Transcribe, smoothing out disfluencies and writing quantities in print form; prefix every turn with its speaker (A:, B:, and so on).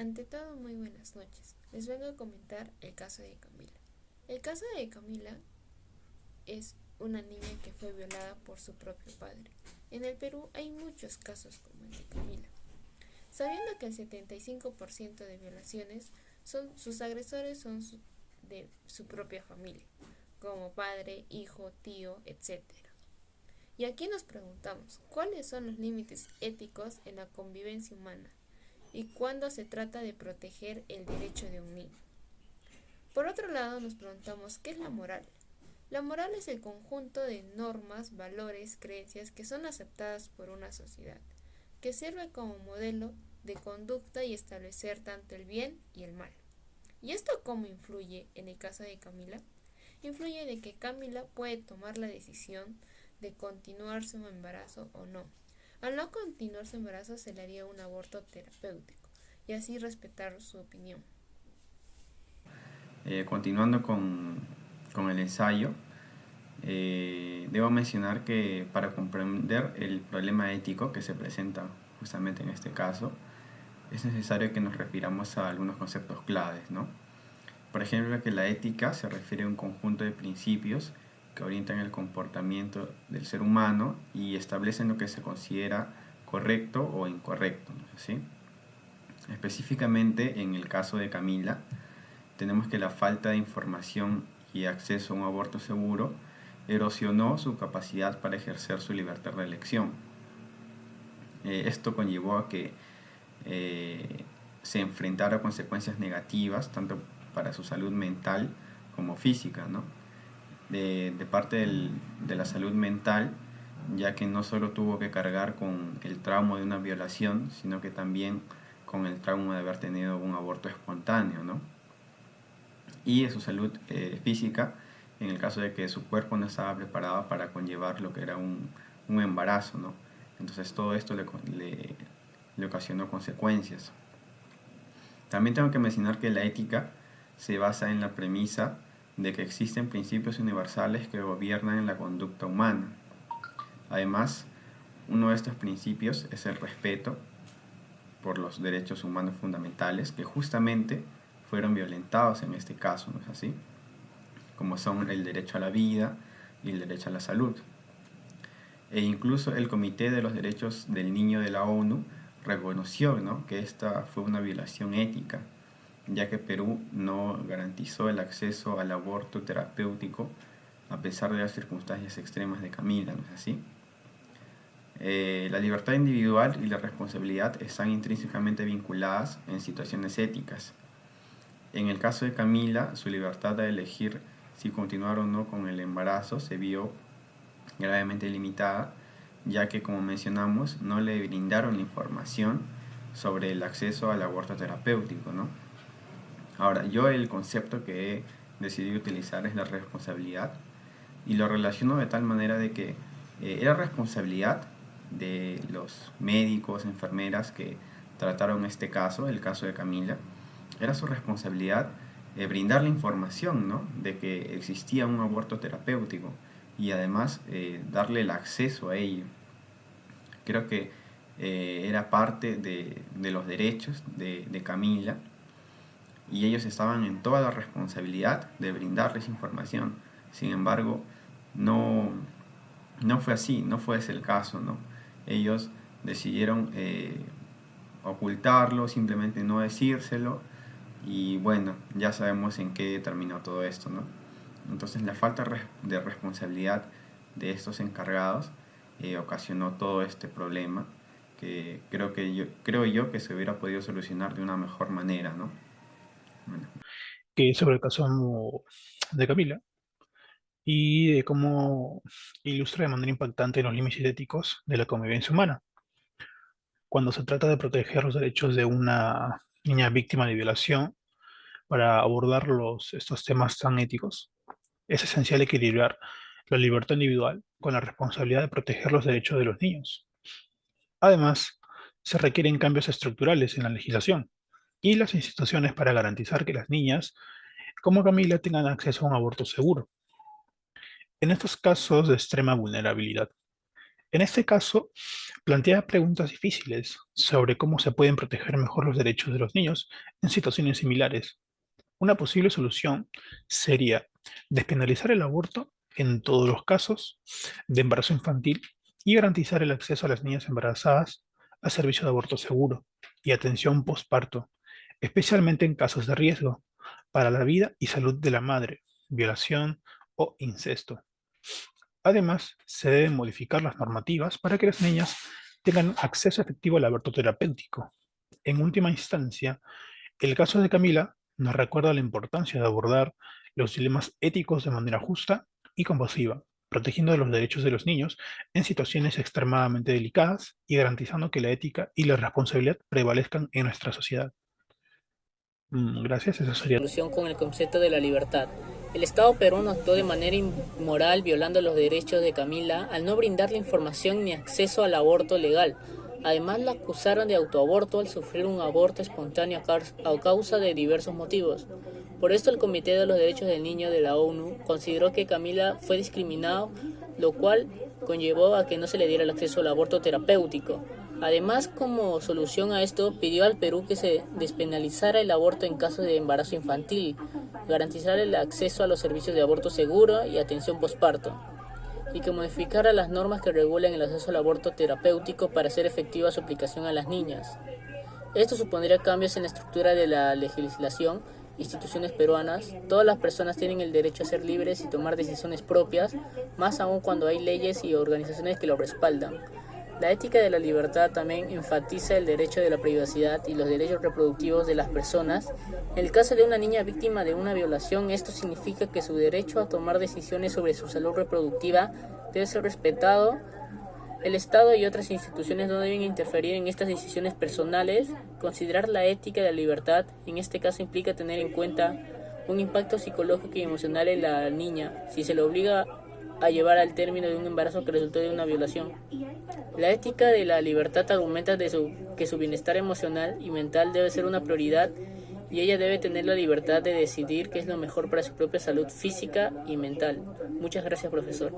A: Ante todo, muy buenas noches. Les vengo a comentar el caso de Camila. El caso de Camila es una niña que fue violada por su propio padre. En el Perú hay muchos casos como el de Camila. Sabiendo que el 75% de violaciones sus agresores son de su propia familia, como padre, hijo, tío, etcétera. Y aquí nos preguntamos, ¿cuáles son los límites éticos en la convivencia humana? ¿Y cuándo se trata de proteger el derecho de un niño? Por otro lado, nos preguntamos, ¿qué es la moral? La moral es el conjunto de normas, valores, creencias que son aceptadas por una sociedad, que sirve como modelo de conducta y establecer tanto el bien y el mal. ¿Y esto cómo influye en el caso de Camila? Influye de que Camila puede tomar la decisión de continuar su embarazo o no. Al no continuar su embarazo se le haría un aborto terapéutico y así respetar su opinión.
B: Continuando con el ensayo, debo mencionar que para comprender el problema ético que se presenta justamente en este caso, es necesario que nos refiramos a algunos conceptos claves, ¿no? Por ejemplo, que la ética se refiere a un conjunto de principios que orientan el comportamiento del ser humano y establecen lo que se considera correcto o incorrecto, ¿no es así? Específicamente en el caso de Camila, tenemos que la falta de información y acceso a un aborto seguro erosionó su capacidad para ejercer su libertad de elección. Esto conllevó a que se enfrentara a consecuencias negativas tanto para su salud mental como física, ¿no? De parte de la salud mental, ya que no solo tuvo que cargar con el trauma de una violación, sino que también con el trauma de haber tenido un aborto espontáneo, ¿no? Y de su salud física, en el caso de que su cuerpo no estaba preparado para conllevar lo que era un embarazo, ¿no? Entonces todo esto le ocasionó consecuencias. También tengo que mencionar que la ética se basa en la premisa de que existen principios universales que gobiernan la conducta humana. Además, uno de estos principios es el respeto por los derechos humanos fundamentales que justamente fueron violentados en este caso, ¿no es así? Como son el derecho a la vida y el derecho a la salud. E incluso el Comité de los Derechos del Niño de la ONU reconoció, ¿no?, que esta fue una violación ética, ya que Perú no garantizó el acceso al aborto terapéutico a pesar de las circunstancias extremas de Camila, ¿no es así? La libertad individual y la responsabilidad están intrínsecamente vinculadas en situaciones éticas. En el caso de Camila, su libertad de elegir si continuar o no con el embarazo se vio gravemente limitada, ya que, como mencionamos, no le brindaron la información sobre el acceso al aborto terapéutico, ¿no? Ahora, yo el concepto que he decidido utilizar es la responsabilidad y lo relaciono de tal manera de que era responsabilidad de los médicos, enfermeras que trataron este caso, el caso de Camila, era su responsabilidad brindar la información, ¿no?, de que existía un aborto terapéutico y además darle el acceso a ello. Creo que era parte de los derechos de Camila y ellos estaban en toda la responsabilidad de brindarles información. Sin embargo, no, no fue así, no fue ese el caso, ¿no? Ellos decidieron ocultarlo, simplemente no decírselo y bueno, ya sabemos en qué terminó todo esto, ¿no? Entonces la falta de responsabilidad de estos encargados ocasionó todo este problema que creo yo que se hubiera podido solucionar de una mejor manera, ¿no? Bueno.
C: Que sobre el caso de Camila y de cómo ilustra de manera impactante los límites éticos de la convivencia humana. Cuando se trata de proteger los derechos de una niña víctima de violación, para abordar estos temas tan éticos, es esencial equilibrar la libertad individual con la responsabilidad de proteger los derechos de los niños. Además, se requieren cambios estructurales en la legislación y las instituciones para garantizar que las niñas, como Camila, tengan acceso a un aborto seguro. En estos casos de extrema vulnerabilidad, En este caso, plantea preguntas difíciles sobre cómo se pueden proteger mejor los derechos de los niños en situaciones similares. Una posible solución sería despenalizar el aborto en todos los casos de embarazo infantil y garantizar el acceso a las niñas embarazadas a servicio de aborto seguro y atención postparto, especialmente en casos de riesgo para la vida y salud de la madre, violación o incesto. Además, se deben modificar las normativas para que las niñas tengan acceso efectivo al aborto terapéutico. En última instancia, el caso de Camila nos recuerda la importancia de abordar los dilemas éticos de manera justa y compasiva, protegiendo los derechos de los niños en situaciones extremadamente delicadas y garantizando que la ética y la responsabilidad prevalezcan en nuestra sociedad. Gracias, eso sería.
D: Solución con el concepto de la libertad. El Estado peruano actuó de manera inmoral violando los derechos de Camila al no brindarle información ni acceso al aborto legal. Además, la acusaron de autoaborto al sufrir un aborto espontáneo a causa de diversos motivos. Por esto, el Comité de los Derechos del Niño de la ONU consideró que Camila fue discriminado, lo cual conllevó a que no se le diera el acceso al aborto terapéutico. Además, como solución a esto, pidió al Perú que se despenalizara el aborto en caso de embarazo infantil, garantizar el acceso a los servicios de aborto seguro y atención posparto, y que modificara las normas que regulan el acceso al aborto terapéutico para hacer efectiva su aplicación a las niñas. Esto supondría cambios en la estructura de la legislación, instituciones peruanas. Todas las personas tienen el derecho a ser libres y tomar decisiones propias, más aún cuando hay leyes y organizaciones que lo respaldan. La ética de la libertad también enfatiza el derecho de la privacidad y los derechos reproductivos de las personas. En el caso de una niña víctima de una violación, esto significa que su derecho a tomar decisiones sobre su salud reproductiva debe ser respetado. El Estado y otras instituciones no deben interferir en estas decisiones personales. Considerar la ética de la libertad, en este caso, implica tener en cuenta un impacto psicológico y emocional en la niña, si se le obliga a llevar al término de un embarazo que resultó de una violación. La ética de la libertad argumenta que su bienestar emocional y mental debe ser una prioridad y ella debe tener la libertad de decidir qué es lo mejor para su propia salud física y mental. Muchas gracias, profesor.